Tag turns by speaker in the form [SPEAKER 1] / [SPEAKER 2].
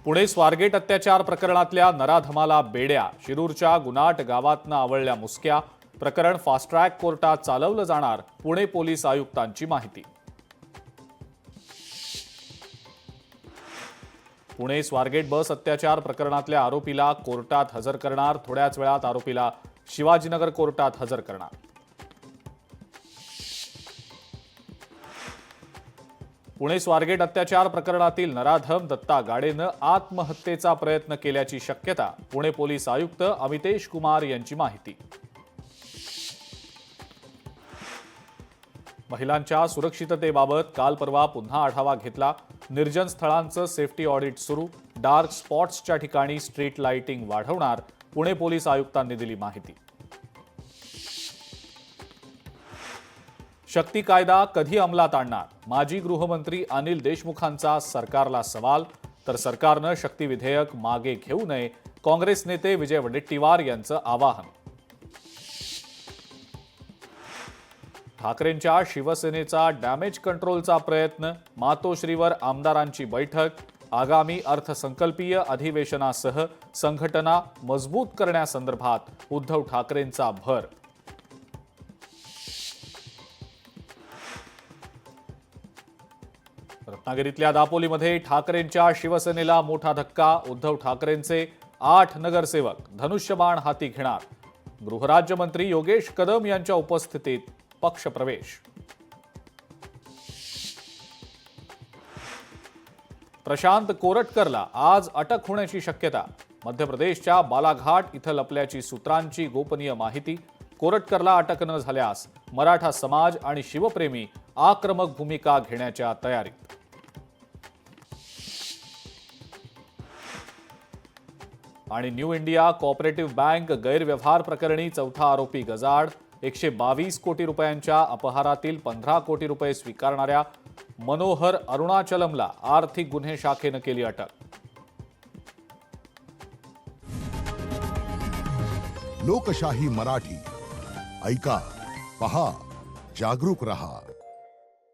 [SPEAKER 1] पुणे स्वारगेट अत्याचार प्रकरणातल्या नराधमाला बेड्या, शिरूरच्या गुनाट गावातनं आवळल्या मुसक्या। प्रकरण फास्ट ट्रॅक कोर्टात चालवलं जाणार, पुणे पोलीस आयुक्तांची माहिती। पुणे स्वारगेट बस अत्याचार प्रकरणातल्या आरोपीला कोर्टात हजर करणार, थोड्याच वेळात आरोपीला शिवाजीनगर कोर्टात हजर करणार। पुणे स्वारगेट अत्याचार प्रकरणातील नराधम दत्ता गाडेनं आत्महत्येचा प्रयत्न केल्याची शक्यता, पुणे पोलीस आयुक्त अमितेश कुमार यांची माहिती। महिलांच्या सुरक्षिततेबाबत काल परवा पुन्हा आढावा घेतला। निर्जन स्थळांचं सेफ्टी ऑडिट सुरू, डार्क स्पॉट्सच्या ठिकाणी स्ट्रीट लाइटिंग वाढवणार, पुणे पोलीस आयुक्तांनी दिली माहिती। शक्ती कायदा कधी अंमलात आणणार, माजी गृहमंत्री अनिल देशमुखांचा सरकारला सवाल, तर सरकारनं शक्ती विधेयक मागे घेऊ नये, काँग्रेस नेते विजय वडेट्टीवार यांचं आवाहन। ठाकरेंच्या शिवसेनेचा डॅमेज कंट्रोलचा प्रयत्न, मातोश्रीवर आमदारांची बैठक, आगामी अर्थसंकल्पीय अधिवेशनासह संघटना मजबूत करण्यासंदर्भात उद्धव ठाकरेंचा भर। रत्नागिरीतल्या दापोलीमध्ये ठाकरेंच्या शिवसेनेला मोठा धक्का, उद्धव ठाकरेंचे 8 नगरसेवक धनुष्यबाण हाती घेणार, गृहराज्यमंत्री योगेश कदम यांच्या उपस्थितीत पक्षप्रवेश। प्रशांत कोरटकरला आज अटक होण्याची शक्यता, मध्य प्रदेशच्या बालाघाट इथं लपल्याची सूत्रांची गोपनीय माहिती। कोरटकरला अटक न झाल्यास मराठा समाज आणि शिवप्रेमी आक्रमक भूमिका घेण्याच्या तयारीत। आणि न्यू इंडिया कोऑपरेटिव्ह बँक गैरव्यवहार प्रकरणी चौथा आरोपी गजाआड, 122 कोटी रुपयांच्या अपहारातील 15 कोटी रुपये स्वीकारणाऱ्या मनोहर अरुणाचलमला आर्थिक गुन्हे शाखेनं केली अटक।
[SPEAKER 2] लोकशाही मराठी ऐका, पहा, जागरूक रहा।